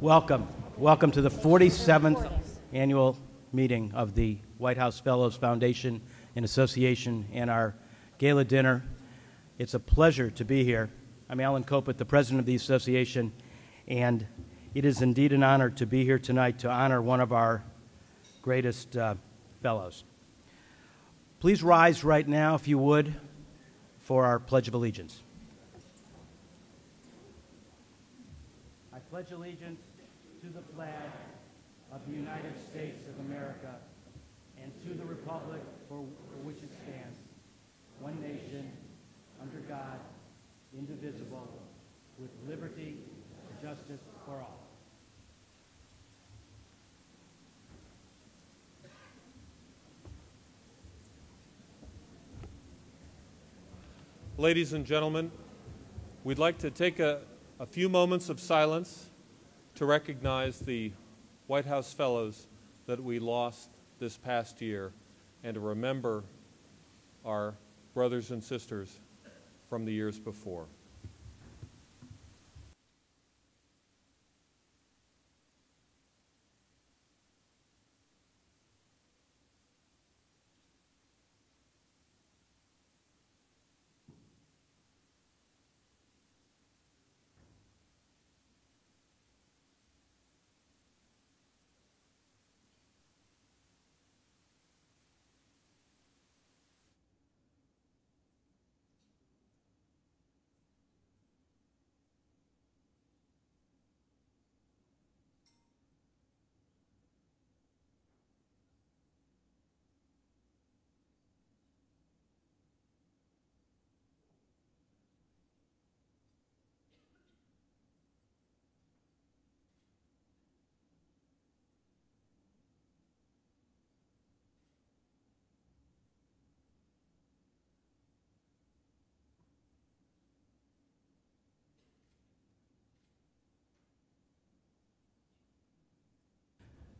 Welcome. Welcome to the 47th annual meeting of the White House Fellows Foundation and Association and our gala dinner. It's a pleasure to be here. I'm Alan Copet, the president of the association, and it is indeed an honor to be here tonight to honor one of our greatest fellows. Please rise right now, if you would, for our Pledge of Allegiance. I pledge allegiance to the flag of the United States of America and to the republic for which it stands, one nation, under God, indivisible, with liberty and justice for all. Ladies and gentlemen, we'd like to take a few moments of silence to recognize the White House Fellows that we lost this past year and to remember our brothers and sisters from the years before.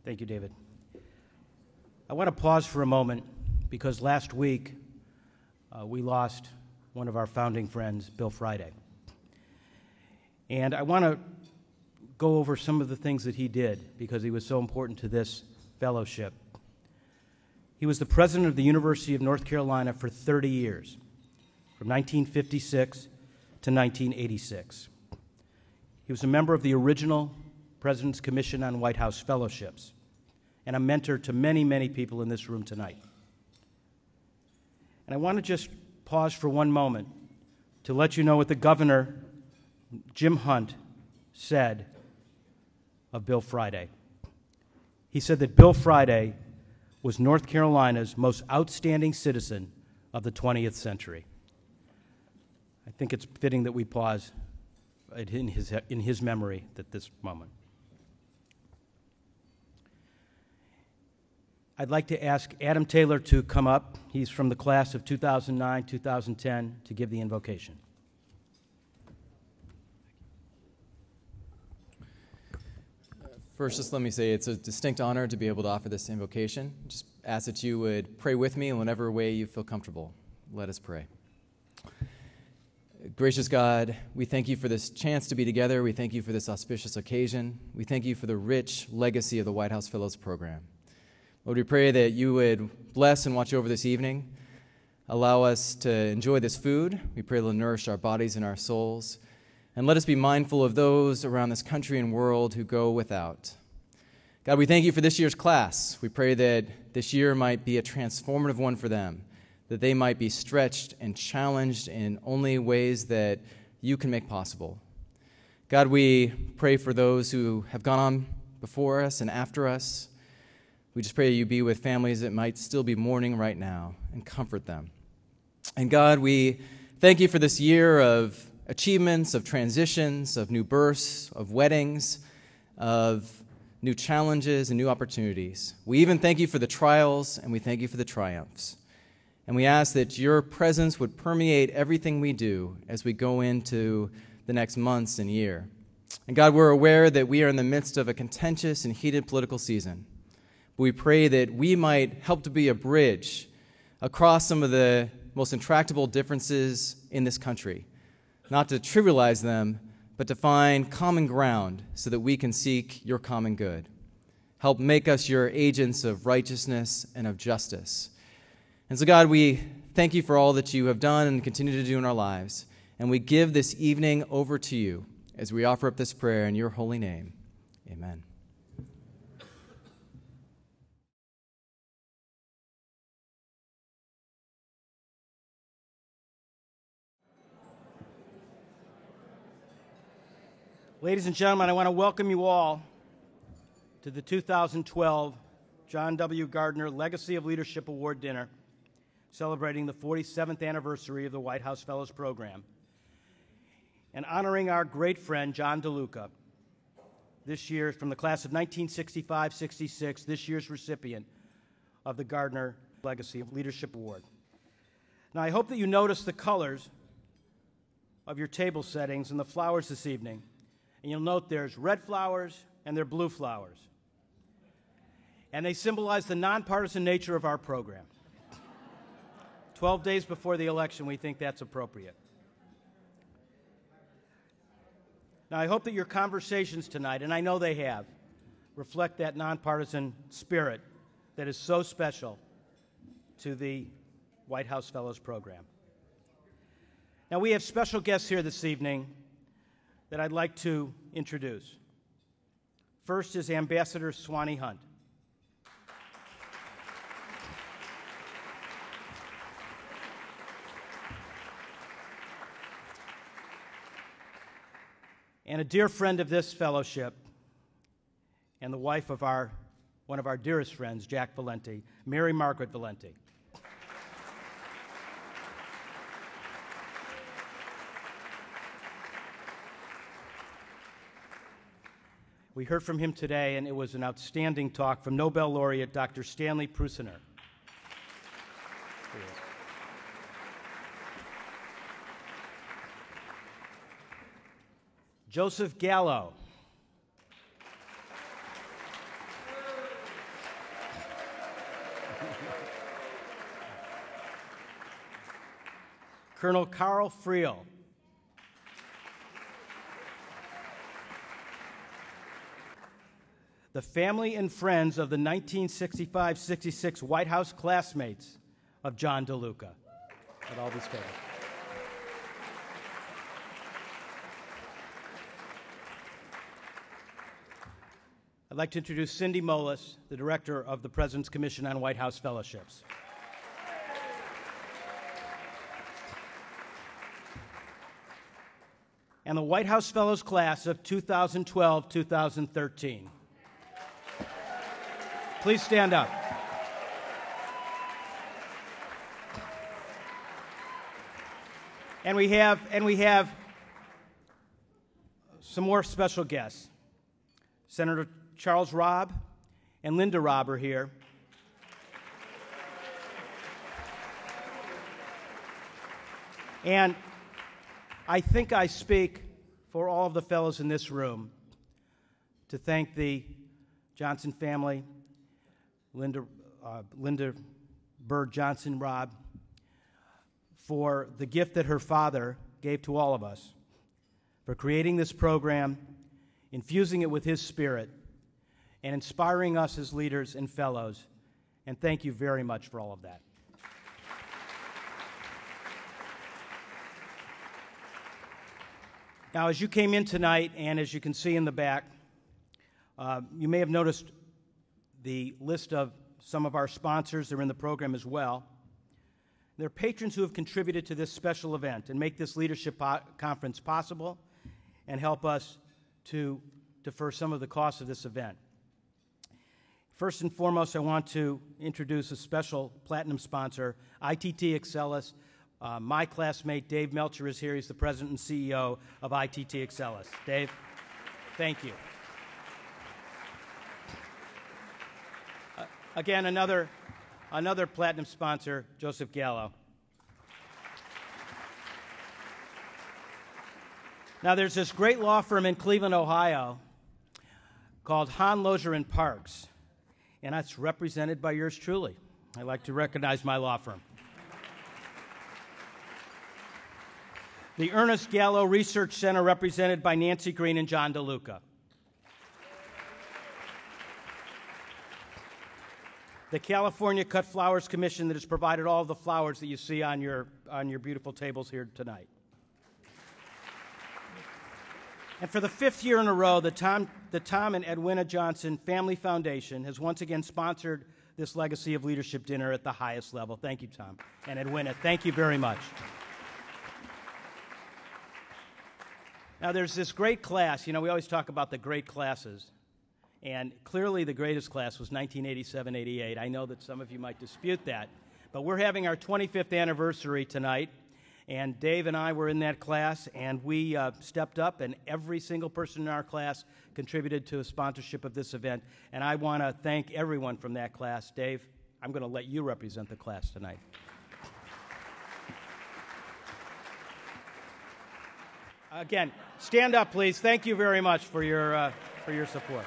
Thank you, David. I want to pause for a moment because last week we lost one of our founding friends, Bill Friday. And I want to go over some of the things that he did because he was so important to this fellowship. He was the president of the University of North Carolina for 30 years, from 1956 to 1986. He was a member of the original President's Commission on White House Fellowships, and a mentor to many, many people in this room tonight. And I want to just pause for one moment to let you know what the governor, Jim Hunt, said of Bill Friday. He said that Bill Friday was North Carolina's most outstanding citizen of the 20th century. I think it's fitting that we pause in his memory at this moment. I'd like to ask Adam Taylor to come up. He's from the class of 2009-2010 to give the invocation. First, just let me say it's a distinct honor to be able to offer this invocation. Just ask that you would pray with me in whatever way you feel comfortable. Let us pray. Gracious God, we thank you for this chance to be together. We thank you for this auspicious occasion. We thank you for the rich legacy of the White House Fellows Program. Lord, we pray that you would bless and watch over this evening. Allow us to enjoy this food. We pray it'll nourish our bodies and our souls. And let us be mindful of those around this country and world who go without. God, we thank you for this year's class. We pray that this year might be a transformative one for them, that they might be stretched and challenged in only ways that you can make possible. God, we pray for those who have gone on before us and after us. We just pray that you be with families that might still be mourning right now and comfort them. And God, we thank you for this year of achievements, of transitions, of new births, of weddings, of new challenges and new opportunities. We even thank you for the trials, and we thank you for the triumphs. And we ask that your presence would permeate everything we do as we go into the next months and year. And God, we're aware that we are in the midst of a contentious and heated political season. We pray that we might help to be a bridge across some of the most intractable differences in this country, not to trivialize them, but to find common ground so that we can seek your common good. Help make us your agents of righteousness and of justice. And so, God, we thank you for all that you have done and continue to do in our lives. And we give this evening over to you as we offer up this prayer in your holy name. Amen. Ladies and gentlemen, I want to welcome you all to the 2012 John W. Gardner Legacy of Leadership Award Dinner, celebrating the 47th anniversary of the White House Fellows Program, and honoring our great friend, John DeLuca, this year from the class of 1965-66, this year's recipient of the Gardner Legacy of Leadership Award. Now, I hope that you notice the colors of your table settings and the flowers this evening. And you'll note there's red flowers and there are blue flowers. And they symbolize the nonpartisan nature of our program. 12 days before the election, we think that's appropriate. Now, I hope that your conversations tonight, and I know they have, reflect that nonpartisan spirit that is so special to the White House Fellows Program. Now, we have special guests here this evening that I'd like to introduce. First is Ambassador Swanee Hunt. And a dear friend of this fellowship and the wife of one of our dearest friends, Jack Valenti, Mary Margaret Valenti. We heard from him today, and it was an outstanding talk from Nobel laureate Dr. Stanley Prusiner. Joseph Gallo. Colonel Carl Friel. The family and friends of the 1965-66 White House classmates of John DeLuca. At all this table. I'd like to introduce Cindy Molis, the director of the President's Commission on White House Fellowships. And the White House Fellows class of 2012-2013. Please stand up. And we have some more special guests. Senator Charles Robb and Linda Robb are here. And I think I speak for all of the fellows in this room to thank the Johnson family, Linda Bird Johnson Robb, for the gift that her father gave to all of us, for creating this program, infusing it with his spirit, and inspiring us as leaders and fellows. And thank you very much for all of that. Now, as you came in tonight, and as you can see in the back, you may have noticed the list of some of our sponsors. They're in the program as well. They're patrons who have contributed to this special event and make this leadership conference possible and help us to defer some of the costs of this event. First and foremost, I want to introduce a special platinum sponsor, ITT Excelis. My classmate, Dave Melcher, is here. He's the president and CEO of ITT Excelis. Dave, thank you. Again, another platinum sponsor, Joseph Gallo. Now, there's this great law firm in Cleveland, Ohio, called Hahn, Lozier and Parks, and that's represented by yours truly. I'd like to recognize my law firm. The Ernest Gallo Research Center, represented by Nancy Green and John DeLuca. The California Cut Flowers Commission that has provided all the flowers that you see on your beautiful tables here tonight. And for the 5th year in a row, the Tom and Edwina Johnson Family Foundation has once again sponsored this Legacy of Leadership dinner at the highest level. Thank you, Tom. And Edwina, thank you very much. Now, there's this great class. You know, we always talk about the great classes. And clearly the greatest class was 1987-88. I know that some of you might dispute that. But we're having our 25th anniversary tonight. And Dave and I were in that class, and we stepped up, and every single person in our class contributed to a sponsorship of this event. And I want to thank everyone from that class. Dave, I'm going to let you represent the class tonight. Again, stand up, please. Thank you very much for your support.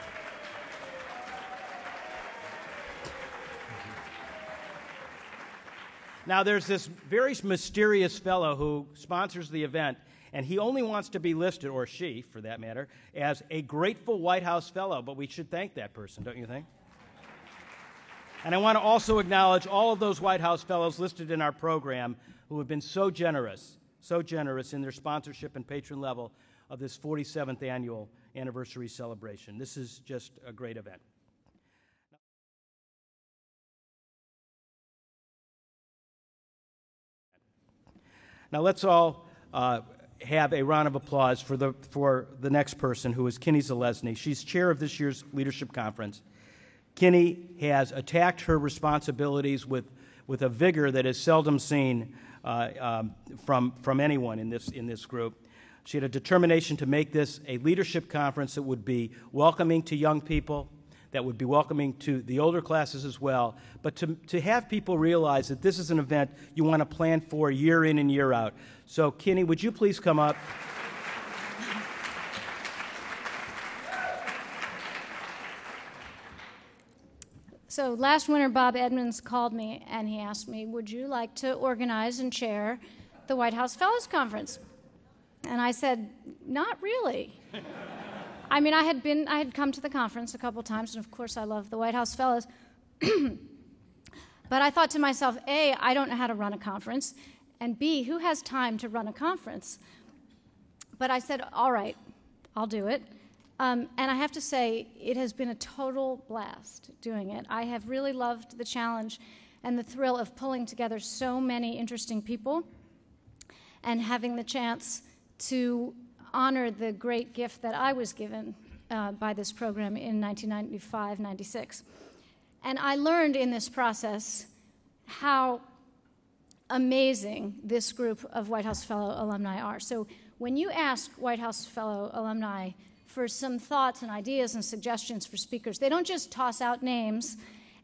Now, there's this very mysterious fellow who sponsors the event, and he only wants to be listed, or she, for that matter, as a grateful White House fellow, but we should thank that person, don't you think? And I want to also acknowledge all of those White House fellows listed in our program who have been so generous in their sponsorship and patron level of this 47th annual anniversary celebration. This is just a great event. Now let's all have a round of applause for the next person, who is Kinney Zalesny. She's chair of this year's leadership conference. Kinney has attacked her responsibilities with a vigor that is seldom seen from anyone in this group. She had a determination to make this a leadership conference that would be welcoming to young people, that would be welcoming to the older classes as well, but to have people realize that this is an event you want to plan for year in and year out. So, Kinney, would you please come up? So last winter, Bob Edmonds called me and he asked me, would you like to organize and chair the White House Fellows Conference? And I said, not really. I mean, I had come to the conference a couple times, and of course I love the White House Fellows. But I thought to myself, A, I don't know how to run a conference, and B, who has time to run a conference? But I said, all right, I'll do it. And I have to say, it has been a total blast doing it. I have really loved the challenge and the thrill of pulling together so many interesting people and having the chance to honor the great gift that I was given by this program in 1995-96. And I learned in this process how amazing this group of White House Fellow alumni are. So when you ask White House Fellow alumni for some thoughts and ideas and suggestions for speakers, they don't just toss out names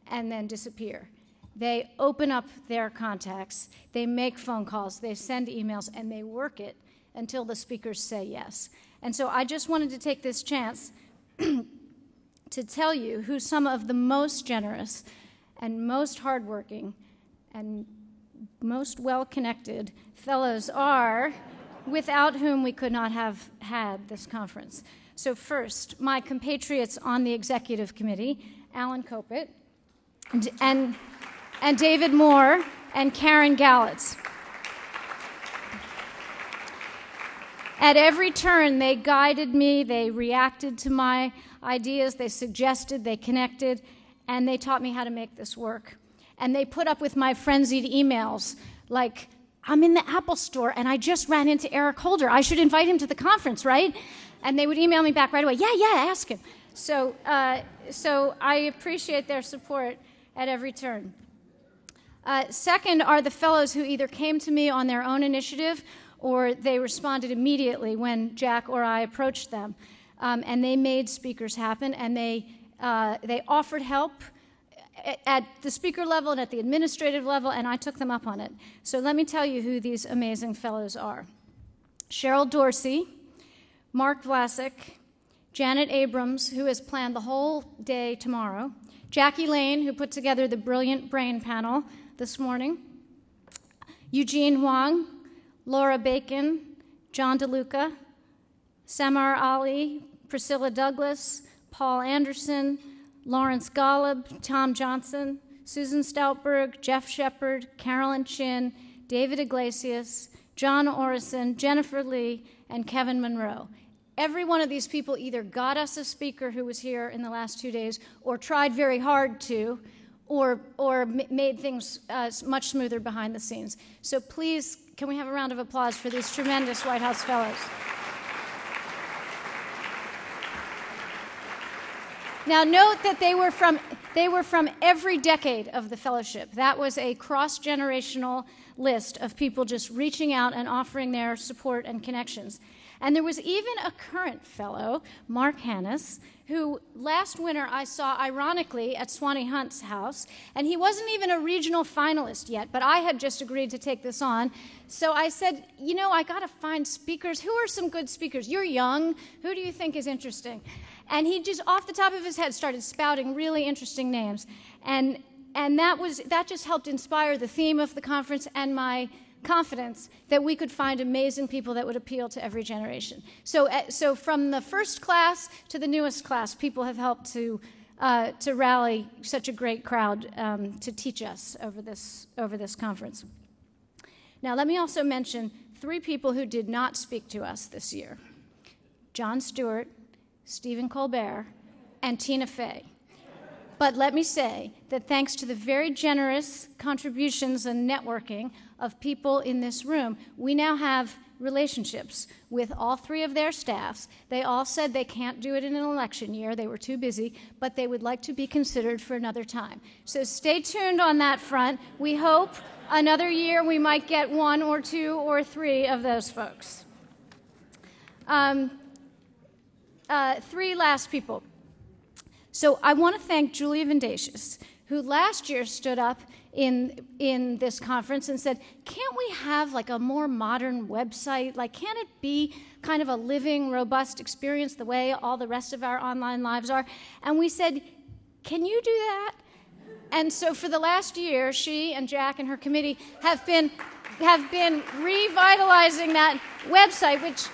and then disappear. They open up their contacts, they make phone calls, they send emails, and they work it until the speakers say yes. And so I just wanted to take this chance to tell you who some of the most generous and most hardworking and most well-connected fellows are, without whom we could not have had this conference. So first, my compatriots on the executive committee, Alan Kopit, and David Moore, and Karen Gallitz. At every turn, they guided me, they reacted to my ideas, they suggested, they connected, and they taught me how to make this work. And they put up with my frenzied emails, like, I'm in the Apple store, and I just ran into Eric Holder. I should invite him to the conference, right? And they would email me back right away, yeah, ask him. So I appreciate their support at every turn. Second are the fellows who either came to me on their own initiative or they responded immediately when Jack or I approached them. And they made speakers happen, and they offered help at the speaker level and at the administrative level, and I took them up on it. So let me tell you who these amazing fellows are. Cheryl Dorsey, Mark Vlasic, Janet Abrams, who has planned the whole day tomorrow, Jackie Lane, who put together the brilliant brain panel this morning, Eugene Huang, Laura Bacon, John DeLuca, Samar Ali, Priscilla Douglas, Paul Anderson, Lawrence Golub, Tom Johnson, Susan Stoutberg, Jeff Shepard, Carolyn Chin, David Iglesias, John Orison, Jennifer Lee, and Kevin Monroe. Every one of these people either got us a speaker who was here in the last 2 days or tried very hard to, or made things much smoother behind the scenes. So please, can we have a round of applause for these tremendous White House Fellows? Now note that they were from every decade of the fellowship. That was a cross-generational list of people just reaching out and offering their support and connections. And there was even a current fellow, Mark Hannes, who last winter I saw ironically at Swanee Hunt's house, and he wasn't even a regional finalist yet, but I had just agreed to take this on. So I said, you know, I got to find speakers. Who are some good speakers? You're young. Who do you think is interesting? And he just, off the top of his head, started spouting really interesting names. And that just helped inspire the theme of the conference and my confidence that we could find amazing people that would appeal to every generation. So from the first class to the newest class, people have helped to rally such a great crowd to teach us over this conference. Now, let me also mention 3 people who did not speak to us this year: Jon Stewart, Stephen Colbert, and Tina Fey. But let me say that thanks to the very generous contributions and networking of people in this room, we now have relationships with all 3 of their staffs. They all said they can't do it in an election year. They were too busy, but they would like to be considered for another time. So stay tuned on that front. We hope another year we might get 1 or 2 or 3 of those folks. 3 last people. So I want to thank Julia Vendacious, who last year stood up in this conference and said, can't we have like a more modern website? Like, can't it be kind of a living, robust experience the way all the rest of our online lives are? And we said, can you do that? And so for the last year, she and Jack and her committee have been revitalizing that website,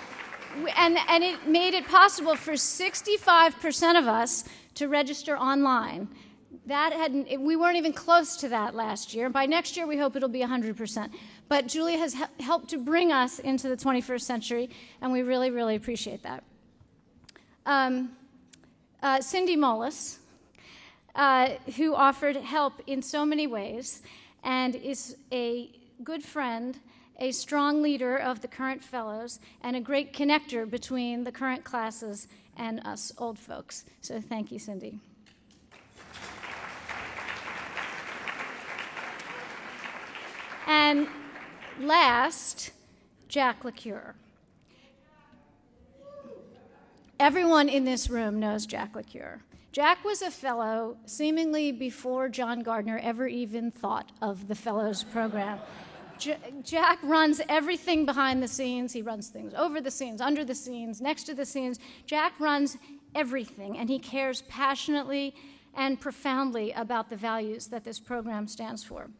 and it made it possible for 65% of us to register online. We weren't even close to that last year. By next year, we hope it'll be 100%. But Julia has helped to bring us into the 21st century, and we really, really appreciate that. Cindy Mullis, who offered help in so many ways and is a good friend, a strong leader of the current fellows, and a great connector between the current classes and us old folks. So thank you, Cindy. And last, Jack LaCure. Everyone in this room knows Jack LaCure. Jack was a fellow seemingly before John Gardner ever even thought of the fellows program. Jack runs everything behind the scenes. He runs things over the scenes, under the scenes, next to the scenes. Jack runs everything, and he cares passionately and profoundly about the values that this program stands for.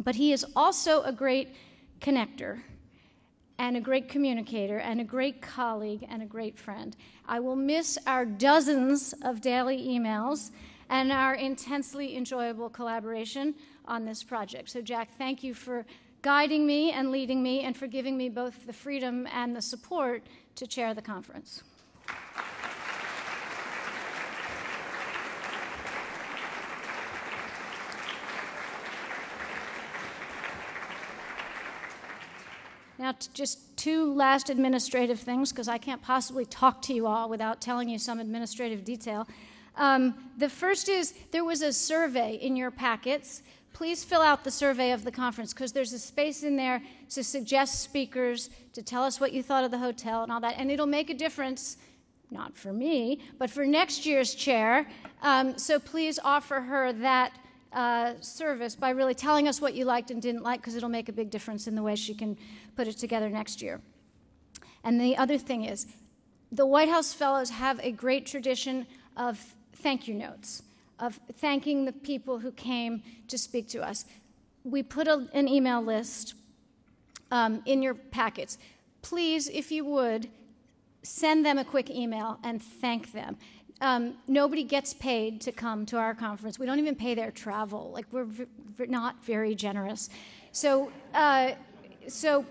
But he is also a great connector and a great communicator and a great colleague and a great friend. I will miss our dozens of daily emails and our intensely enjoyable collaboration on this project. So Jack, thank you for guiding me and leading me and for giving me both the freedom and the support to chair the conference. Now, just 2 last administrative things, because I can't possibly talk to you all without telling you some administrative detail. The first is there was a survey in your packets. Please fill out the survey of the conference, because there's a space in there to suggest speakers, to tell us what you thought of the hotel and all that, and it'll make a difference, not for me, but for next year's chair. So please offer her that service by really telling us what you liked and didn't like, because it'll make a big difference in the way she can put it together next year. And the other thing is, the White House Fellows have a great tradition of thank you notes, of thanking the people who came to speak to us. We put an email list in your packets. please, if you would, send them a quick email and thank them. Nobody gets paid to come to our conference. We don't even pay their travel. Like, we're not very generous. So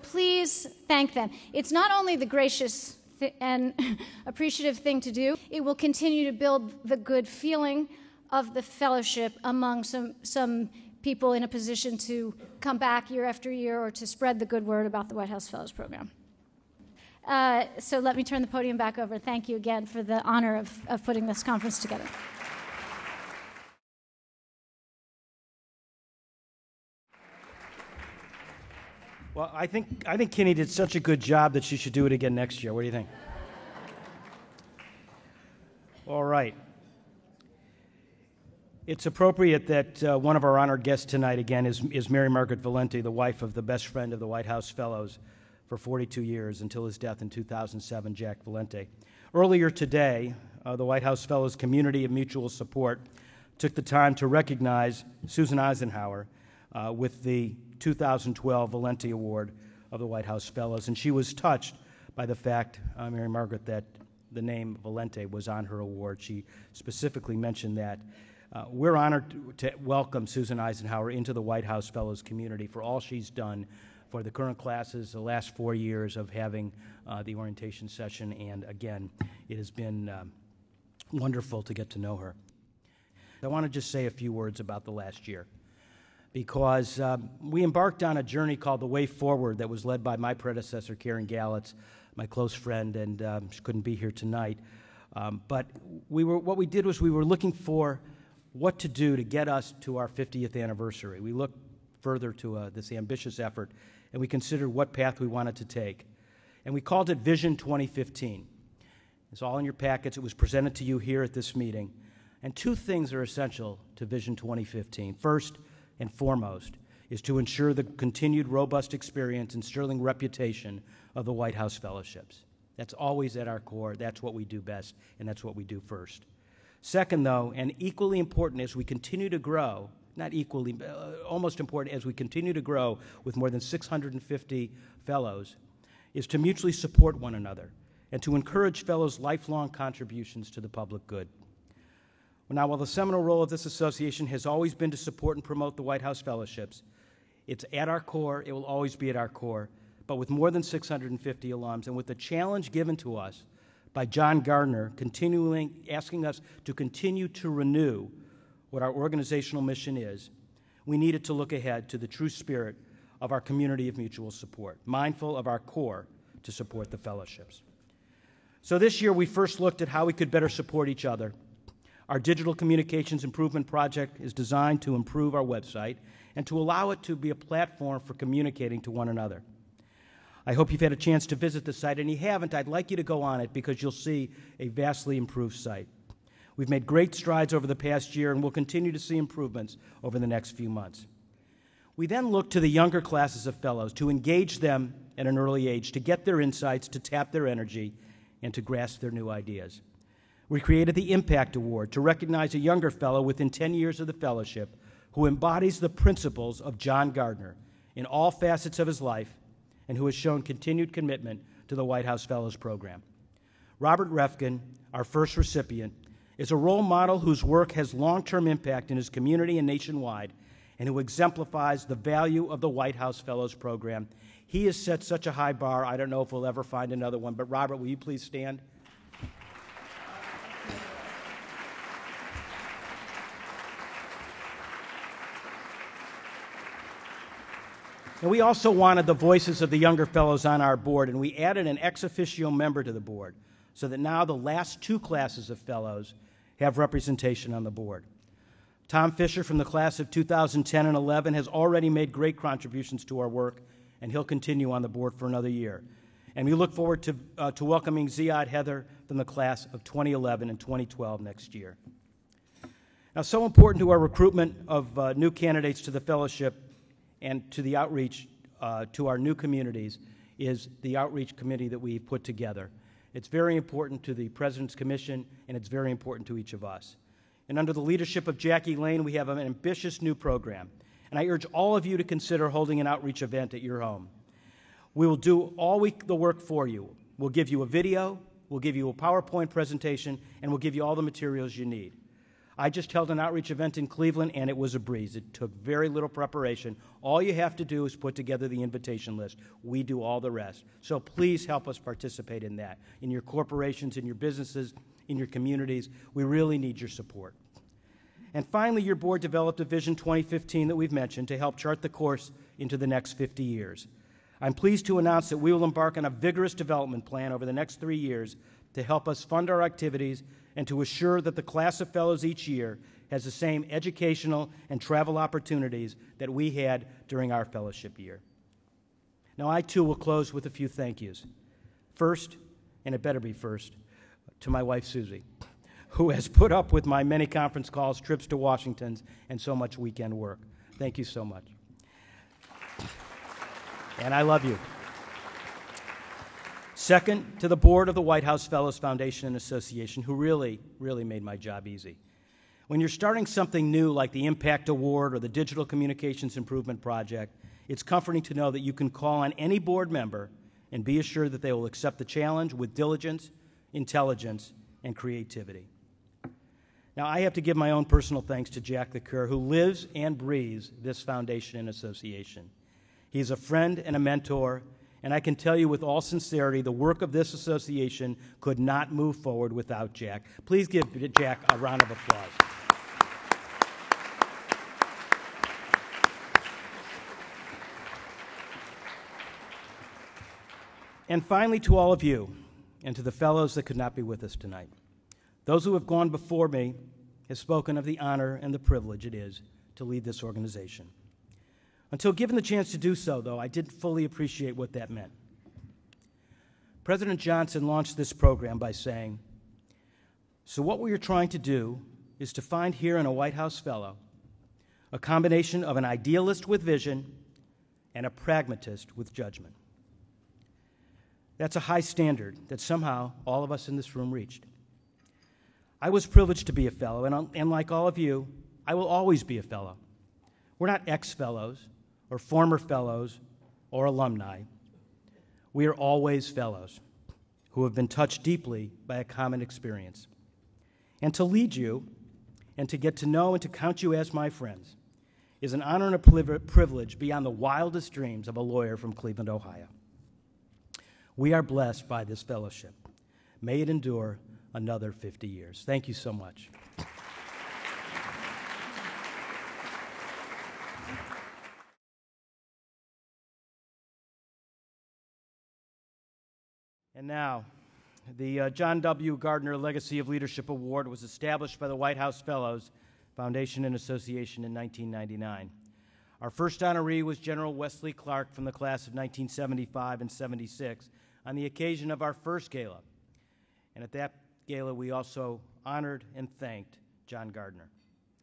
please thank them. It's not only the gracious and appreciative thing to do, it will continue to build the good feeling of the fellowship among some people in a position to come back year after year or to spread the good word about the White House Fellows Program. So let me turn the podium back over. Thank you again for the honor of putting this conference together. Well, I think Kinney did such a good job that she should do it again next year. What do you think? All right. It's appropriate that one of our honored guests tonight again is Mary Margaret Valenti, the wife of the best friend of the White House Fellows for 42 years until his death in 2007, Jack Valenti. Earlier today, the White House Fellows Community of Mutual Support took the time to recognize Susan Eisenhower with the 2012 Valenti Award of the White House Fellows, and she was touched by the fact, Mary Margaret, that the name Valenti was on her award. She specifically mentioned that. We're honored to welcome Susan Eisenhower into the White House Fellows community for all she's done for the current classes, the last 4 years of having the orientation session, and again, it has been wonderful to get to know her. I want to just say a few words about the last year, because we embarked on a journey called The Way Forward that was led by my predecessor, Karen Gallitz, my close friend, and she couldn't be here tonight. But what we did was we were looking for what to do to get us to our 50th anniversary. We looked further to this ambitious effort, and we considered what path we wanted to take. And we called it Vision 2015. It's all in your packets. It was presented to you here at this meeting. And two things are essential to Vision 2015. First and foremost is to ensure the continued robust experience and sterling reputation of the White House Fellowships. That's always at our core. That's what we do best, and that's what we do first. Second, though, and equally important as we continue to grow, not equally, almost important as we continue to grow with more than 650 fellows, is to mutually support one another and to encourage fellows' lifelong contributions to the public good. Now, while the seminal role of this association has always been to support and promote the White House Fellowships, it's at our core, it will always be at our core, but with more than 650 alums and with the challenge given to us by John Gardner asking us to continue to renew what our organizational mission is, we needed to look ahead to the true spirit of our community of mutual support, mindful of our core to support the fellowships. So this year we first looked at how we could better support each other. Our digital communications improvement project is designed to improve our website and to allow it to be a platform for communicating to one another. I hope you've had a chance to visit the site, and if you haven't, I'd like you to go on it because you'll see a vastly improved site. We've made great strides over the past year, and we'll continue to see improvements over the next few months. We then look to the younger classes of fellows to engage them at an early age, to get their insights, to tap their energy, and to grasp their new ideas. We created the Impact Award to recognize a younger fellow within 10 years of the fellowship who embodies the principles of John Gardner in all facets of his life and who has shown continued commitment to the White House Fellows Program. Robert Refkin, our first recipient, is a role model whose work has long-term impact in his community and nationwide, and who exemplifies the value of the White House Fellows Program. He has set such a high bar, I don't know if we'll ever find another one, but Robert, will you please stand? And we also wanted the voices of the younger fellows on our board, and we added an ex officio member to the board so that now the last two classes of fellows have representation on the board. Tom Fisher from the class of 2010 and 11 has already made great contributions to our work, and he'll continue on the board for another year. And we look forward to welcoming Ziad Heather from the class of 2011 and 2012 next year. Now, so important to our recruitment of new candidates to the fellowship and to the outreach to our new communities is the outreach committee that we've put together. It's very important to the President's Commission, and it's very important to each of us. And under the leadership of Jackie Lane, we have an ambitious new program. And I urge all of you to consider holding an outreach event at your home. We will do all the work for you. We'll give you a video, we'll give you a PowerPoint presentation, and we'll give you all the materials you need. I just held an outreach event in Cleveland, and it was a breeze. It took very little preparation. All you have to do is put together the invitation list. We do all the rest. So please help us participate in that. In your corporations, in your businesses, in your communities, we really need your support. And finally, your board developed a Vision 2015 that we've mentioned to help chart the course into the next 50 years. I'm pleased to announce that we will embark on a vigorous development plan over the next 3 years to help us fund our activities and to assure that the class of fellows each year has the same educational and travel opportunities that we had during our fellowship year. Now, I too will close with a few thank yous. First, and it better be first, to my wife, Susie, who has put up with my many conference calls, trips to Washington, and so much weekend work. Thank you so much. And I love you. Second, to the board of the White House Fellows Foundation and Association, who really, really made my job easy. When you're starting something new like the Impact Award or the Digital Communications Improvement Project, it's comforting to know that you can call on any board member and be assured that they will accept the challenge with diligence, intelligence, and creativity. Now, I have to give my own personal thanks to Jack the Kerr, who lives and breathes this foundation and association. He's a friend and a mentor, and I can tell you with all sincerity, the work of this association could not move forward without Jack. Please give Jack a round of applause. And finally, to all of you, and to the fellows that could not be with us tonight. Those who have gone before me have spoken of the honor and the privilege it is to lead this organization. Until given the chance to do so, though, I didn't fully appreciate what that meant. President Johnson launched this program by saying, "So what we are trying to do is to find here in a White House fellow a combination of an idealist with vision and a pragmatist with judgment." That's a high standard that somehow all of us in this room reached. I was privileged to be a fellow, and like all of you, I will always be a fellow. We're not ex-fellows or former fellows or alumni. We are always fellows who have been touched deeply by a common experience. And to lead you and to get to know and to count you as my friends is an honor and a privilege beyond the wildest dreams of a lawyer from Cleveland, Ohio. We are blessed by this fellowship. May it endure another 50 years. Thank you so much. And now, the John W. Gardner Legacy of Leadership Award was established by the White House Fellows Foundation and Association in 1999. Our first honoree was General Wesley Clark from the class of 1975 and 76 on the occasion of our first gala. And at that gala, we also honored and thanked John Gardner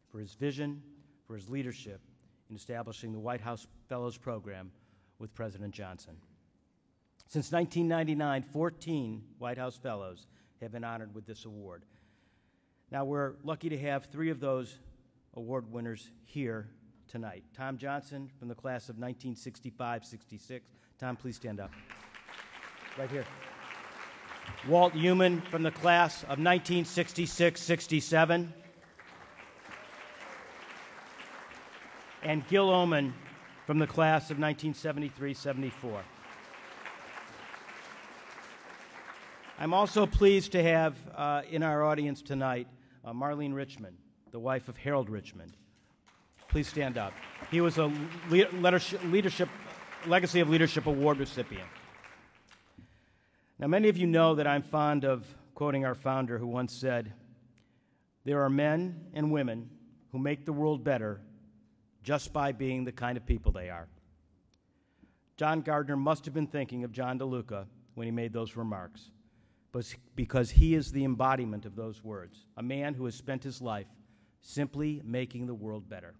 for his vision, for his leadership in establishing the White House Fellows Program with President Johnson. Since 1999, 14 White House Fellows have been honored with this award. Now, we're lucky to have 3 of those award winners here tonight. Tom Johnson from the class of 1965-66. Tom, please stand up. Right here. Walt Heumann from the class of 1966-67. And Gil Oman from the class of 1973-74. I'm also pleased to have in our audience tonight Marlene Richmond, the wife of Harold Richmond. Please stand up. He was a Legacy of Leadership Award recipient. Now, many of you know that I'm fond of quoting our founder, who once said, "There are men and women who make the world better just by being the kind of people they are." John Gardner must have been thinking of John DeLuca when he made those remarks, but because he is the embodiment of those words, a man who has spent his life simply making the world better.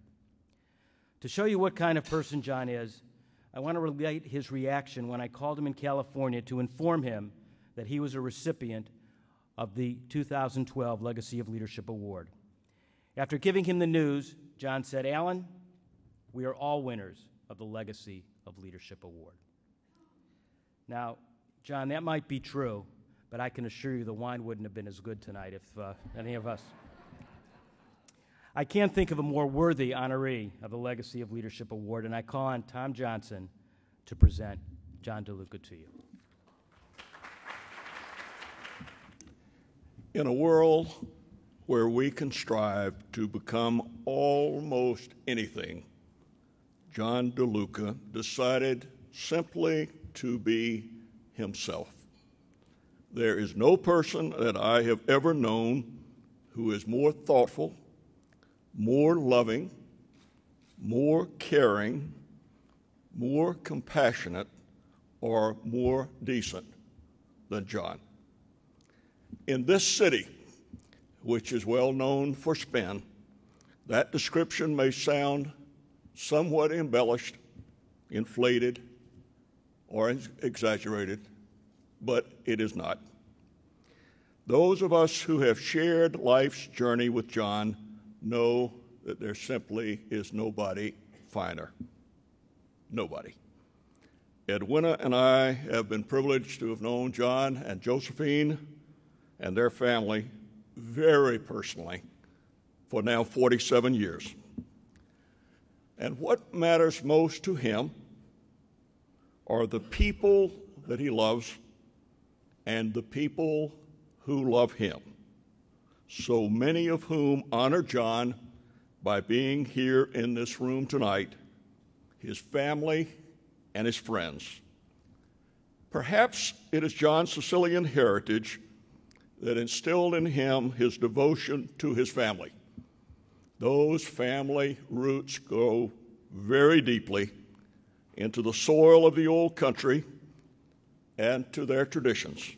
To show you what kind of person John is, I want to relate his reaction when I called him in California to inform him that he was a recipient of the 2012 Legacy of Leadership Award. After giving him the news, John said, "Alan, we are all winners of the Legacy of Leadership Award." Now, John, that might be true, but I can assure you the wine wouldn't have been as good tonight if any of us. I can't think of a more worthy honoree of the Legacy of Leadership Award, and I call on Tom Johnson to present John DeLuca to you. In a world where we can strive to become almost anything, John DeLuca decided simply to be himself. There is no person that I have ever known who is more thoughtful, more loving, more caring, more compassionate, or more decent than John. In this city, which is well known for spin, that description may sound somewhat embellished, inflated, or exaggerated, but it is not. Those of us who have shared life's journey with John know that there simply is nobody finer. Nobody. Edwina and I have been privileged to have known John and Josephine and their family very personally for now 47 years. And what matters most to him are the people that he loves and the people who love him, so many of whom honor John by being here in this room tonight, his family and his friends. Perhaps it is John's Sicilian heritage that instilled in him his devotion to his family. Those family roots go very deeply into the soil of the old country and to their traditions.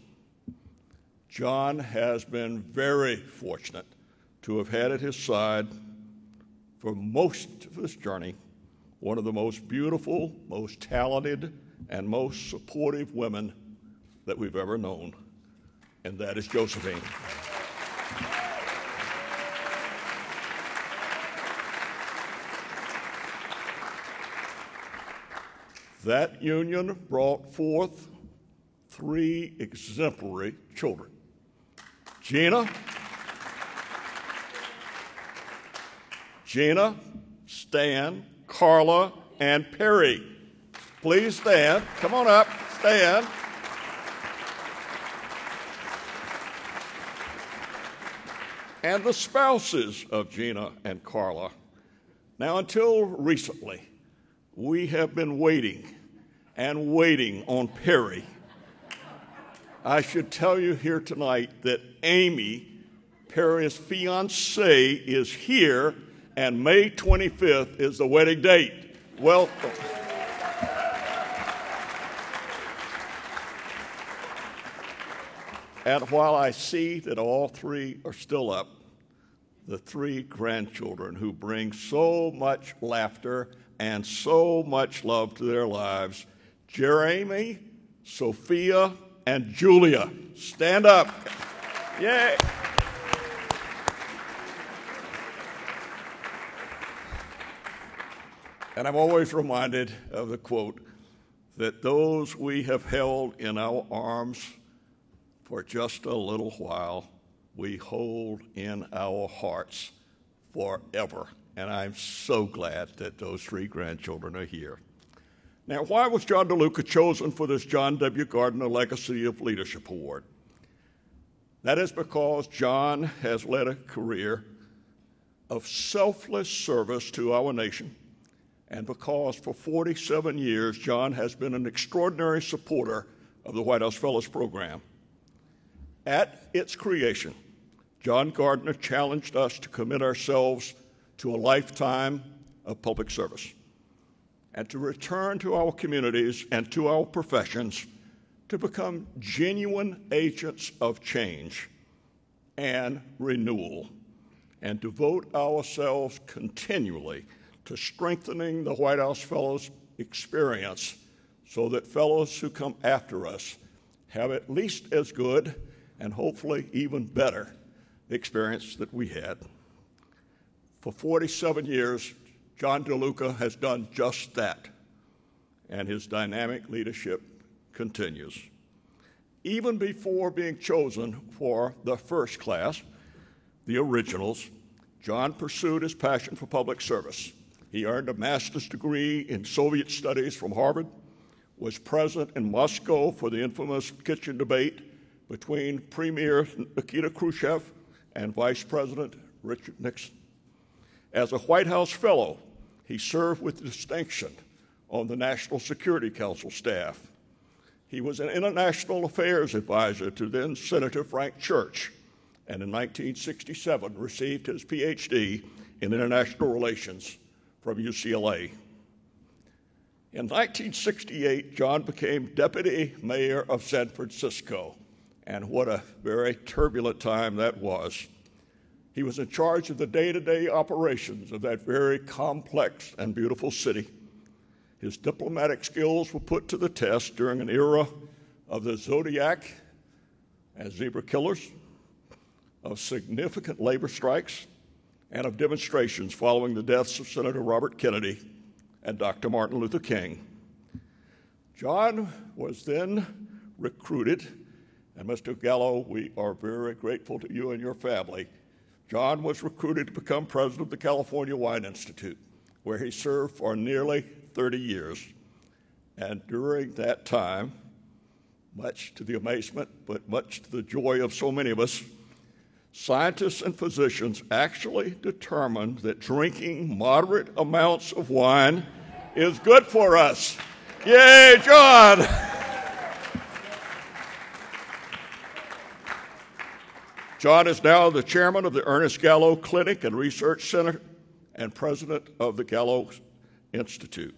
John has been very fortunate to have had at his side for most of this journey one of the most beautiful, most talented, and most supportive women that we've ever known, and that is Josephine. That union brought forth 3 exemplary children: Gina, Stan, Carla, and Perry. Please stand. Come on up. Stand. And the spouses of Gina and Carla. Now, until recently, we have been waiting and waiting on Perry. I should tell you here tonight that Amy, Perry's fiance, is here, and May 25th is the wedding date. Welcome. And while I see that all 3 are still up, the 3 grandchildren who bring so much laughter and so much love to their lives, Jeremy, Sophia, and Julia. Stand up. Yay. And I'm always reminded of the quote that those we have held in our arms for just a little while, we hold in our hearts forever. And I'm so glad that those 3 grandchildren are here. Now, why was John DeLuca chosen for this John W. Gardner Legacy of Leadership Award? That is because John has led a career of selfless service to our nation, and because for 47 years, John has been an extraordinary supporter of the White House Fellows Program. At its creation, John Gardner challenged us to commit ourselves to a lifetime of public service and to return to our communities and to our professions to become genuine agents of change and renewal, and devote ourselves continually to strengthening the White House Fellows experience so that fellows who come after us have at least as good and hopefully even better experience that we had. For 47 years, John DeLuca has done just that, and his dynamic leadership continues. Even before being chosen for the first class, the originals, John pursued his passion for public service. He earned a master's degree in Soviet studies from Harvard, was present in Moscow for the infamous kitchen debate between Premier Nikita Khrushchev and Vice President Richard Nixon. As a White House fellow, he served with distinction on the National Security Council staff. He was an international affairs advisor to then Senator Frank Church, and in 1967 received his PhD in international relations from UCLA. In 1968, John became deputy mayor of San Francisco, and what a very turbulent time that was. He was in charge of the day-to-day operations of that very complex and beautiful city. His diplomatic skills were put to the test during an era of the Zodiac and zebra killers, of significant labor strikes, and of demonstrations following the deaths of Senator Robert Kennedy and Dr. Martin Luther King. John was then recruited, and Mr. Gallo, we are very grateful to you and your family. John was recruited to become president of the California Wine Institute, where he served for nearly 30 years. And during that time, much to the amazement, but much to the joy of so many of us, scientists and physicians actually determined that drinking moderate amounts of wine is good for us. Yay, John! John is now the chairman of the Ernest Gallo Clinic and Research Center and president of the Gallo Institute.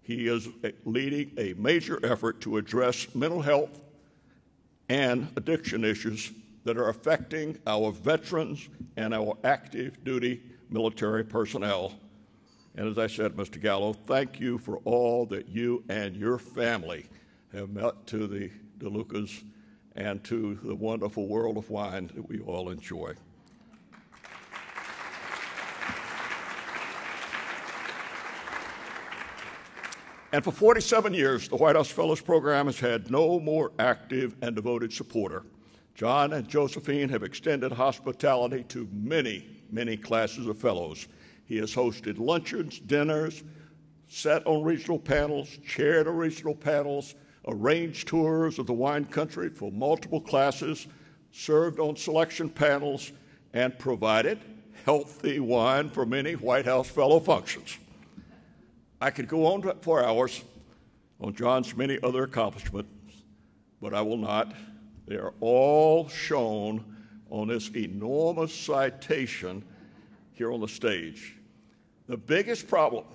He is leading a major effort to address mental health and addiction issues that are affecting our veterans and our active duty military personnel. And as I said, Mr. Gallo, thank you for all that you and your family have meant to the DeLucas and to the wonderful world of wine that we all enjoy. And for 47 years, the White House Fellows Program has had no more active and devoted supporter. John and Josephine have extended hospitality to many, many classes of fellows. He has hosted luncheons, dinners, sat on regional panels, chaired regional panels, arranged tours of the wine country for multiple classes, served on selection panels, and provided healthy wine for many White House fellow functions. I could go on for hours on John's many other accomplishments, but I will not. They are all shown on this enormous citation here on the stage. The biggest problem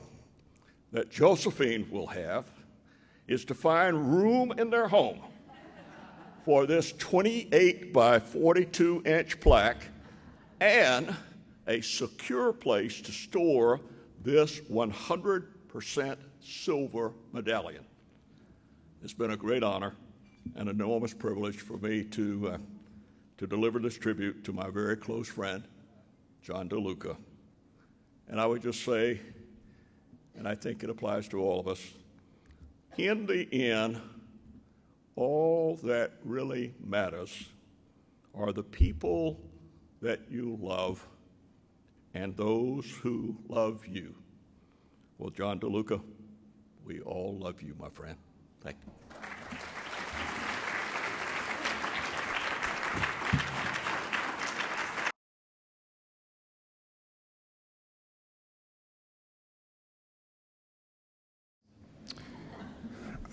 that Josephine will have is to find room in their home for this 28 by 42 inch plaque and a secure place to store this 100% silver medallion. It's been a great honor and an enormous privilege for me to deliver this tribute to my very close friend, John DeLuca. And I would just say, and I think it applies to all of us, in the end, all that really matters are the people that you love and those who love you. Well, John DeLuca, we all love you, my friend. Thank you.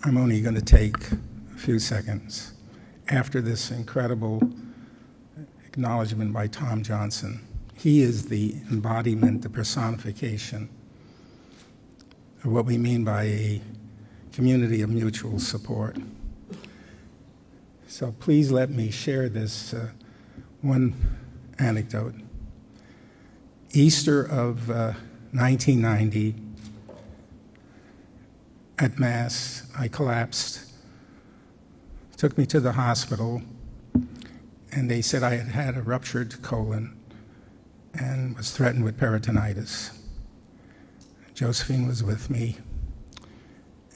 I'm only going to take a few seconds. After this incredible acknowledgement by Tom Johnson, he is the embodiment, the personification of what we mean by a community of mutual support. So please let me share this one anecdote. Easter of 1990, at Mass, I collapsed, took me to the hospital, and they said I had had a ruptured colon and was threatened with peritonitis. Josephine was with me,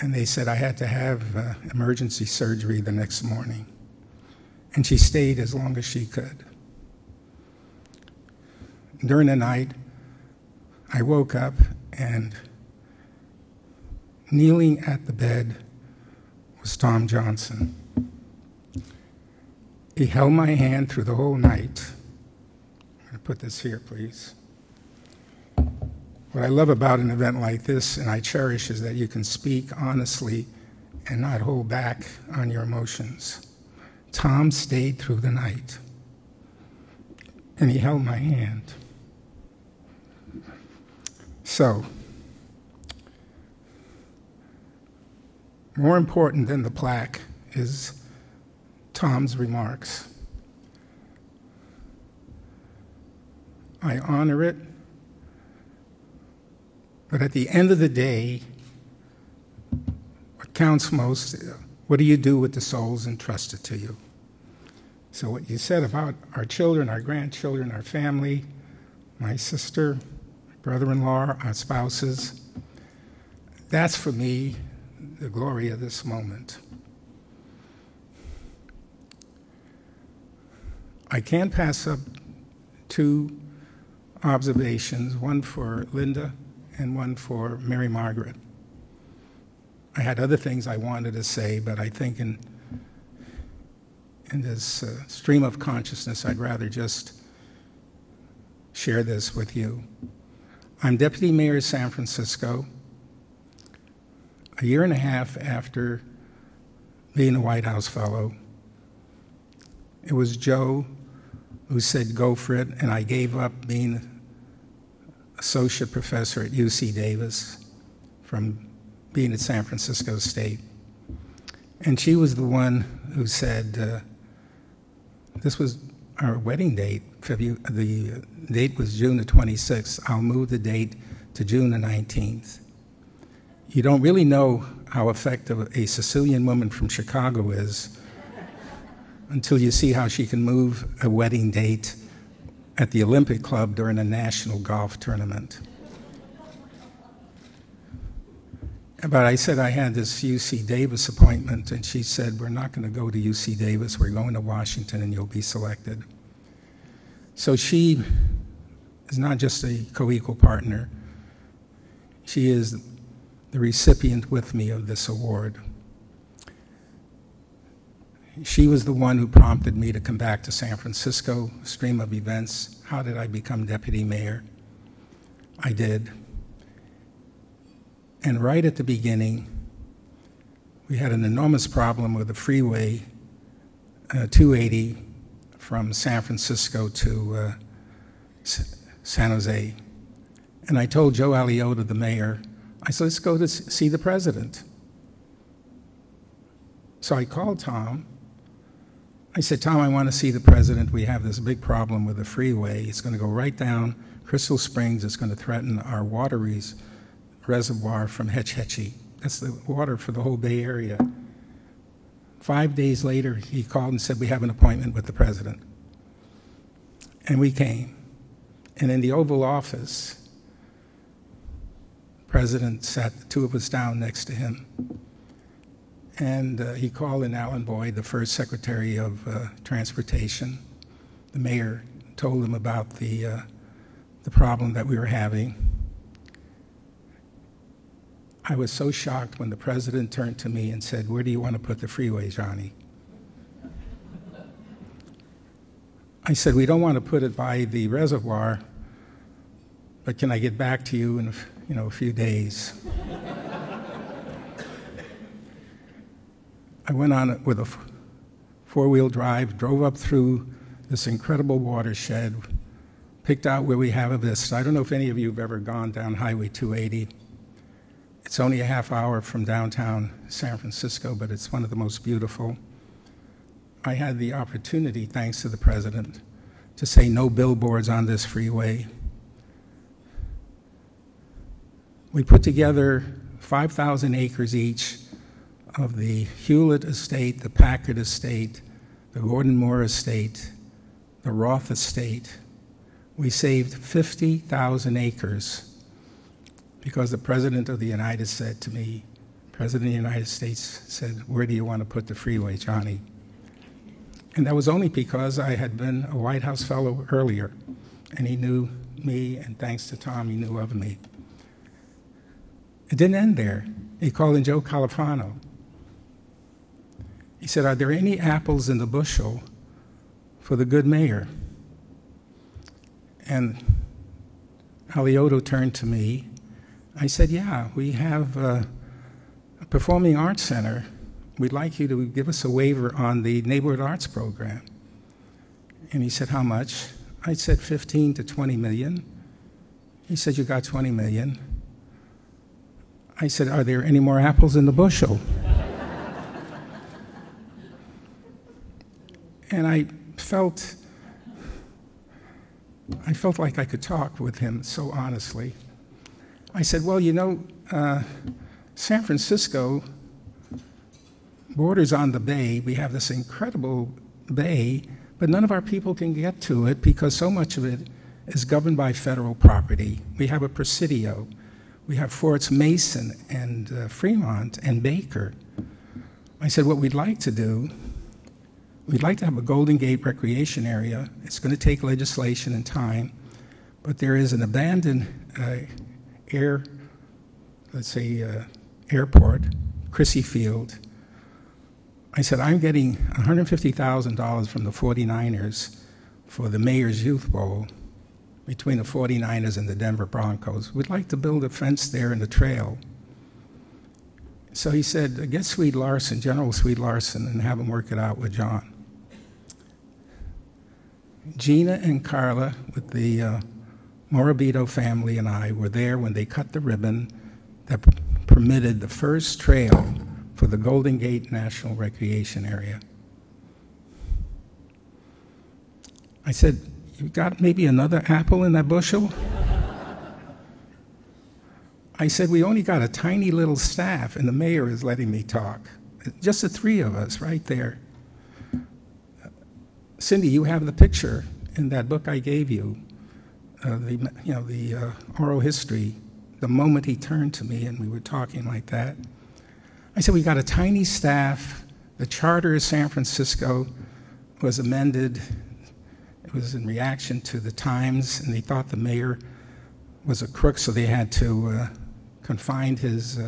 and they said I had to have emergency surgery the next morning. And she stayed as long as she could. During the night, I woke up, and kneeling at the bed was Tom Johnson. He held my hand through the whole night. I'm going to put this here, please. What I love about an event like this, and I cherish, is that you can speak honestly and not hold back on your emotions. Tom stayed through the night, and he held my hand. So, more important than the plaque is Tom's remarks. I honor it, but at the end of the day, what counts most, what do you do with the souls entrusted to you? So what you said about our children, our grandchildren, our family, my sister, my brother-in-law, our spouses, that's for me the glory of this moment. I can't pass up two observations, one for Linda and one for Mary Margaret. I had other things I wanted to say, but I think in this stream of consciousness, I'd rather just share this with you. I'm Deputy Mayor of San Francisco. A year and a half after being a White House Fellow, it was Joe who said, go for it, and I gave up being associate professor at UC Davis from being at San Francisco State. And she was the one who said, this was our wedding date. The date was June the 26th. I'll move the date to June the 19th. You don't really know how effective a Sicilian woman from Chicago is until you see how she can move a wedding date at the Olympic Club during a national golf tournament. But I said I had this UC Davis appointment, and she said, we're not going to go to UC Davis, we're going to Washington, and you'll be selected. So she is not just a co-equal partner, she is the recipient with me of this award. She was the one who prompted me to come back to San Francisco, stream of events. How did I become deputy mayor? I did. And right at the beginning, we had an enormous problem with the freeway 280 from San Francisco to San Jose. And I told Joe Aliotta, the mayor, I said, let's go to see the president. So I called Tom. I said, Tom, I want to see the president. We have this big problem with the freeway. It's going to go right down Crystal Springs. It's going to threaten our water reservoir from Hetch Hetchy. That's the water for the whole Bay Area. 5 days later, he called and said, we have an appointment with the president. And we came. And in the Oval Office, the president sat the two of us down next to him. And he called in Alan Boyd, the first Secretary of Transportation. The mayor told him about the problem that we were having. I was so shocked when the president turned to me and said, where do you want to put the freeway, Johnny? I said, we don't want to put it by the reservoir, but can I get back to you in a few days? I went on it with a four-wheel drive, drove up through this incredible watershed, picked out where we have a vista. I don't know if any of you have ever gone down Highway 280. It's only a half hour from downtown San Francisco, but it's one of the most beautiful. I had the opportunity, thanks to the president, to say no billboards on this freeway. We put together 5,000 acres each of the Hewlett Estate, the Packard Estate, the Gordon Moore Estate, the Roth Estate. We saved 50,000 acres because the President of the United States said to me, President of the United States said, "Where do you want to put the freeway, Johnny?" And that was only because I had been a White House fellow earlier, and he knew me, and thanks to Tom, he knew of me. It didn't end there. He called in Joe Califano. He said, "Are there any apples in the bushel for the good mayor?" And Alioto turned to me. I said, "Yeah, we have a performing arts center. We'd like you to give us a waiver on the neighborhood arts program." And he said, "How much?" I said, 15 to 20 million. He said, "You got 20 million. I said, "Are there any more apples in the bushel?" And I felt like I could talk with him so honestly. I said, "Well, you know, San Francisco borders on the bay. We have this incredible bay, but none of our people can get to it because so much of it is governed by federal property. We have a Presidio. We have Forts Mason and Fremont and Baker." I said, "What we'd like to do, we'd like to have a Golden Gate recreation area. It's going to take legislation and time, but there is an abandoned airport, Crissy Field." I said, "I'm getting $150,000 from the 49ers for the Mayor's Youth Bowl between the 49ers and the Denver Broncos. We'd like to build a fence there and a trail." So he said, "Get Swede Larson, General Swede Larson, and have him work it out with John." Gina and Carla with the Morabito family and I were there when they cut the ribbon that permitted the first trail for the Golden Gate National Recreation Area. I said, "You got maybe another apple in that bushel?" I said, "We only got a tiny little staff, and the mayor is letting me talk. Just the three of us right there." Cindy, you have the picture in that book I gave you, the oral history, the moment he turned to me and we were talking like that. I said, "We got a tiny staff. The charter of San Francisco was amended. It was in reaction to the times, and they thought the mayor was a crook, so they had to confine his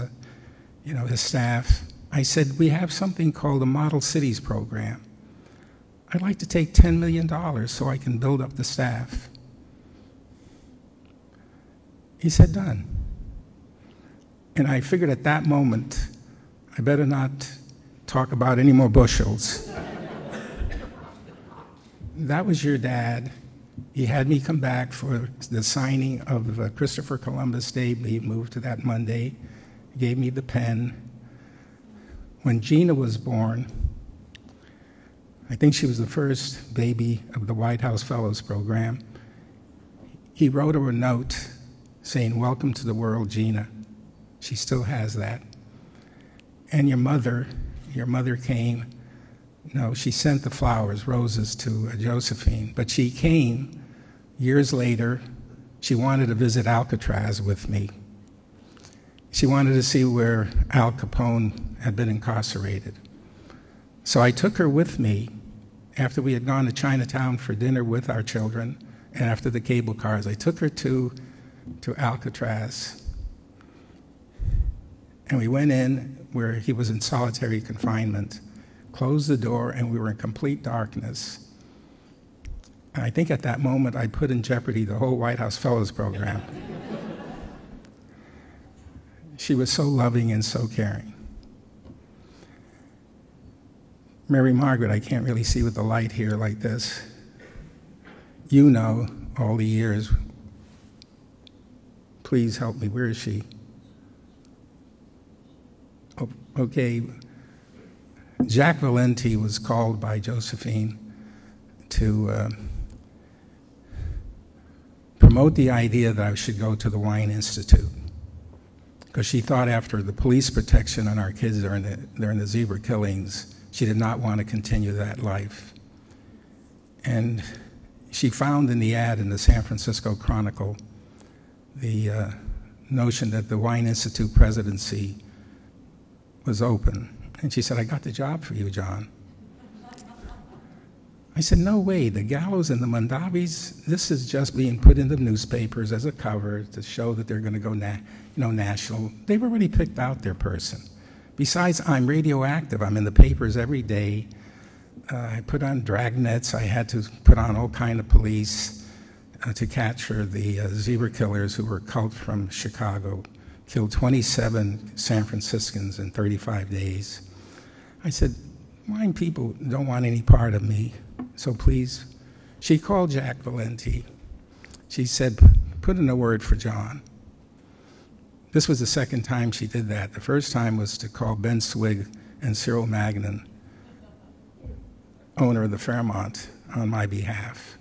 staff." I said, "We have something called the Model Cities Program. I'd like to take $10 million so I can build up the staff." He said, "Done." And I figured at that moment, I better not talk about any more bushels. That was your dad. He had me come back for the signing of Christopher Columbus Day. He moved to that Monday. He gave me the pen. When Gina was born, I think she was the first baby of the White House Fellows Program, he wrote her a note saying, "Welcome to the world, Gina." She still has that. And your mother came. No, she sent the flowers, roses, to Josephine, but she came years later. She wanted to visit Alcatraz with me. She wanted to see where Al Capone had been incarcerated. So I took her with me after we had gone to Chinatown for dinner with our children, and after the cable cars. I took her to Alcatraz. And we went in where he was in solitary confinement, closed the door, and we were in complete darkness. And I think at that moment I put in jeopardy the whole White House Fellows Program. She was so loving and so caring. Mary Margaret, I can't really see with the light here like this. You know all the years. Please help me. Where is she? Okay, Jack Valenti was called by Josephine to promote the idea that I should go to the Wine Institute, because she thought after the police protection on our kids during the zebra killings, she did not want to continue that life. And she found in the ad in the San Francisco Chronicle the notion that the Wine Institute presidency was open. And she said, I got the job for you, John. I said, no way, the Gallows and the Mondavis, this is just being put in the newspapers as a cover to show that they're going to go national. They've already picked out their person. Besides, I'm radioactive. I'm in the papers every day. I put on dragnets. I had to put on all kind of police to capture the zebra killers who were a cult from Chicago, killed 27 San Franciscans in 35 days. I said, blind people don't want any part of me, so please. She called Jack Valenti. She said, put in a word for John. This was the second time she did that. The first time was to call Ben Swig and Cyril Magnin, owner of the Fairmont, on my behalf.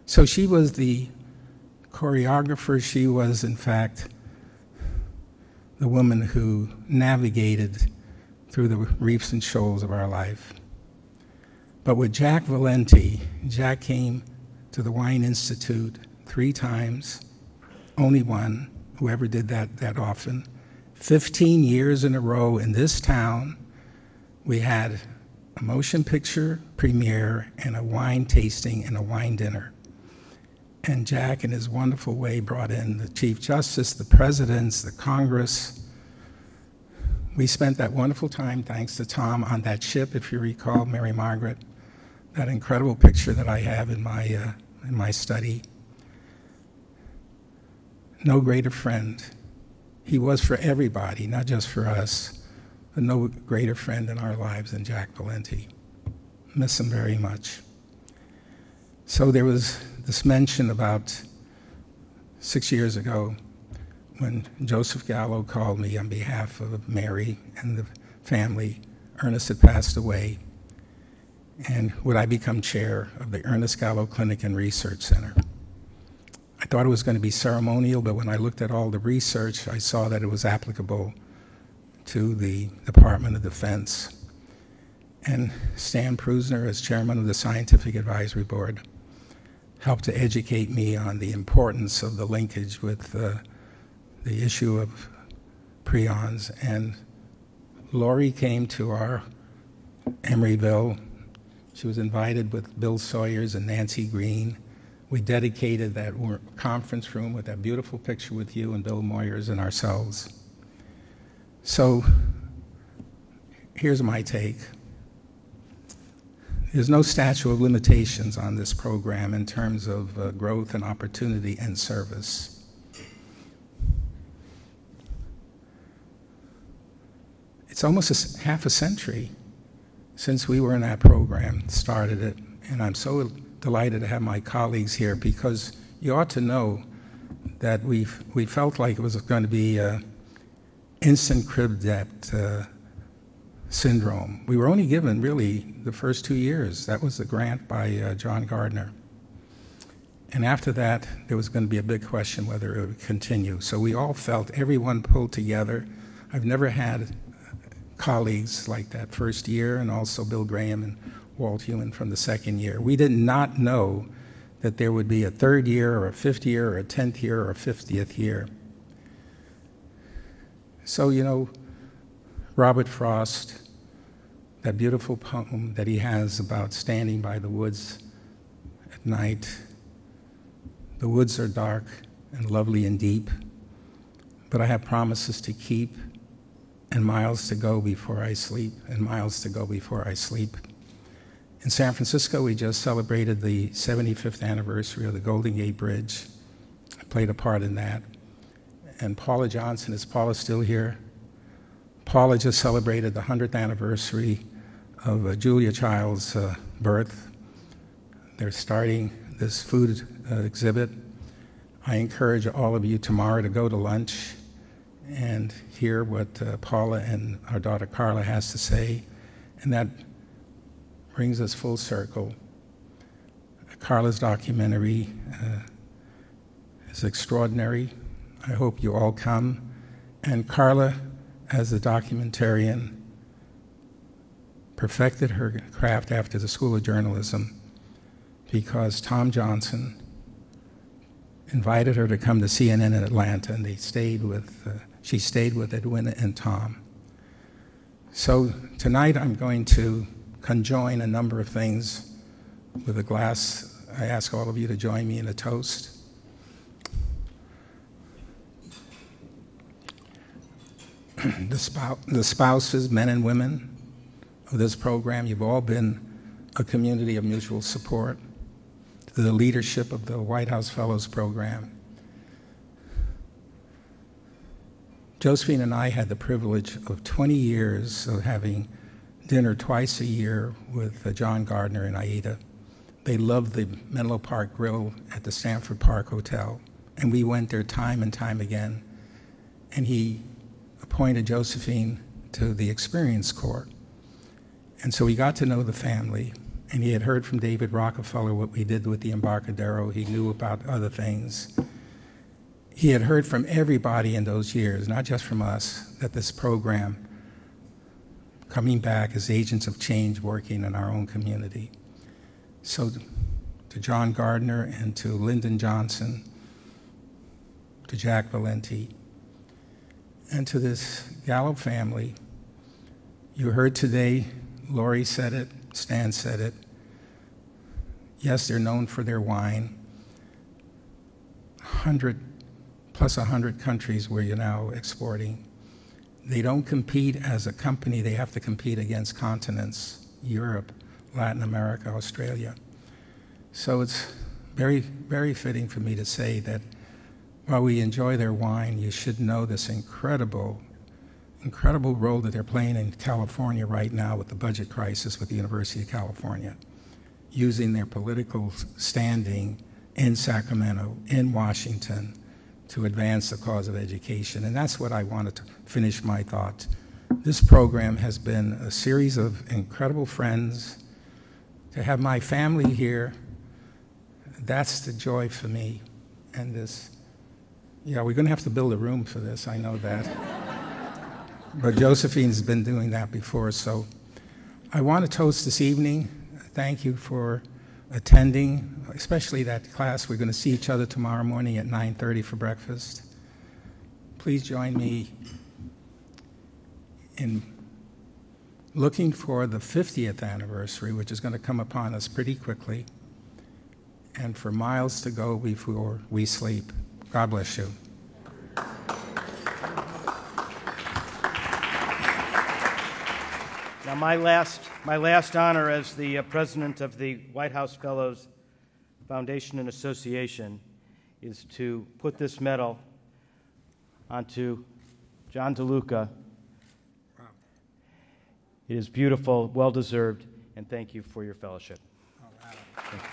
So she was the choreographer. She was, in fact, the woman who navigated through the reefs and shoals of our life. But with Jack Valenti, Jack came to the Wine Institute 3 times, only one who ever did that often. 15 years in a row in this town, we had a motion picture premiere and a wine tasting and a wine dinner. And Jack, in his wonderful way, brought in the Chief Justice, the presidents, the Congress. We spent that wonderful time, thanks to Tom, on that ship, if you recall, Mary Margaret, that incredible picture that I have in my study. No greater friend. He was for everybody, not just for us, but no greater friend in our lives than Jack Valenti. Miss him very much. So there was this mention about 6 years ago when Joseph Gallo called me on behalf of Mary and the family. Ernest had passed away. And would I become chair of the Ernest Gallo Clinic and Research Center? I thought it was going to be ceremonial, but when I looked at all the research, I saw that it was applicable to the Department of Defense. And Stan Prusner, as chairman of the Scientific Advisory Board, helped to educate me on the importance of the linkage with the issue of prions. And Lori came to our Emeryville. She was invited with Bill Sawyers and Nancy Green. We dedicated that conference room with that beautiful picture with you and Bill Moyers and ourselves. So here's my take. There's no statute of limitations on this program in terms of growth and opportunity and service. It's almost half a century since we were in that program, started it, and I'm so delighted to have my colleagues here because you ought to know that we felt like it was going to be instant crib debt syndrome. We were only given really the first 2 years. That was the grant by John Gardner. And after that, there was going to be a big question whether it would continue. So we all felt, everyone pulled together. I've never had colleagues like that first year, and also Bill Graham and Walt Heumann from the second year. We did not know that there would be a third year or a fifth year or a 10th year or a 50th year. So, you know, Robert Frost, that beautiful poem that he has about standing by the woods at night. The woods are dark and lovely and deep, but I have promises to keep and miles to go before I sleep, and miles to go before I sleep. In San Francisco, we just celebrated the 75th anniversary of the Golden Gate Bridge. I played a part in that. And Paula Johnson, is Paula still here? Paula just celebrated the 100th anniversary of Julia Child's birth. They're starting this food exhibit. I encourage all of you tomorrow to go to lunch and hear what Paula and our daughter Carla has to say. And that brings us full circle. Carla's documentary is extraordinary. I hope you all come. And Carla, as a documentarian, perfected her craft after the School of Journalism because Tom Johnson invited her to come to CNN in Atlanta, and she stayed with Edwina and Tom. So tonight I'm going to conjoin a number of things with a glass. I ask all of you to join me in a toast. The spouses, men and women of this program, you've all been a community of mutual support. To the leadership of the White House Fellows Program. Josephine and I had the privilege of 20 years of having dinner twice a year with John Gardner and Aida. They loved the Menlo Park Grill at the Stanford Park Hotel, and we went there time and time again. And he appointed Josephine to the Experience Corps. And so we got to know the family, and he had heard from David Rockefeller what we did with the Embarcadero. He knew about other things. He had heard from everybody in those years, not just from us, that this program, coming back as agents of change working in our own community. So to John Gardner and to Lyndon Johnson, to Jack Valenti, and to this Gallo family, you heard today, Lori said it, Stan said it. Yes, they're known for their wine. 100 countries where you're now exporting. They don't compete as a company, they have to compete against continents, Europe, Latin America, Australia. So it's very, very fitting for me to say that while we enjoy their wine, you should know this incredible role that they're playing in California right now with the budget crisis with the University of California, using their political standing in Sacramento, in Washington, to advance the cause of education. And that's what I wanted to finish my thought. This program has been a series of incredible friends. To have my family here, that's the joy for me. And this, yeah, we're going to have to build a room for this, I know that. But Josephine's been doing that before, so I want to toast this evening. Thank you for attending, especially that class. We're going to see each other tomorrow morning at 9:30 for breakfast. Please join me in looking for the 50th anniversary, which is going to come upon us pretty quickly, and for miles to go before we sleep. God bless you. Now, my last honor as the president of the White House Fellows Foundation and Association is to put this medal onto John DeLuca. Wow. It is beautiful, well-deserved, and thank you for your fellowship. Oh, wow. Thank you.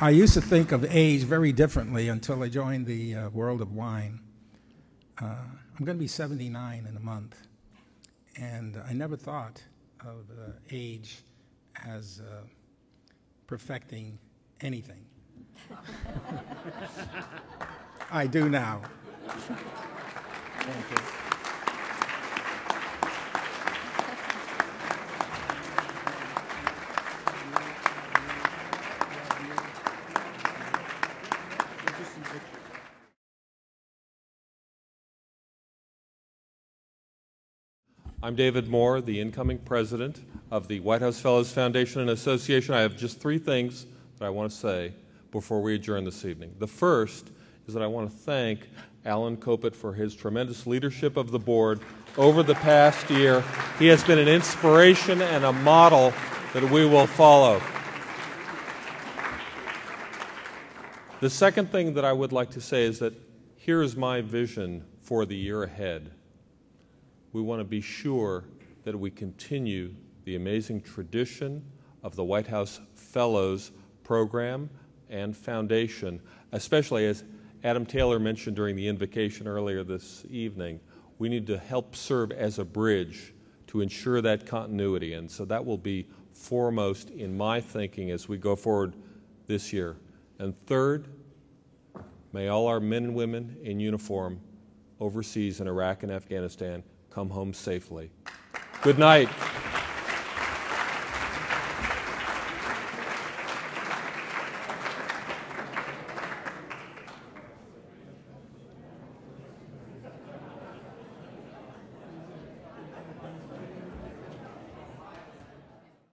I used to think of age very differently until I joined the world of wine. I'm going to be 79 in a month, and I never thought of age as perfecting anything. I do now. Thank you. I'm David Moore, the incoming president of the White House Fellows Foundation and Association. I have just three things that I want to say before we adjourn this evening. The first is that I want to thank Alan Kopit for his tremendous leadership of the board over the past year. He has been an inspiration and a model that we will follow. The second thing that I would like to say is that here is my vision for the year ahead. We want to be sure that we continue the amazing tradition of the White House Fellows Program and Foundation, especially as Adam Taylor mentioned during the invocation earlier this evening. We need to help serve as a bridge to ensure that continuity, and so that will be foremost in my thinking as we go forward this year. And third, may all our men and women in uniform overseas in Iraq and Afghanistan come home safely. Good night.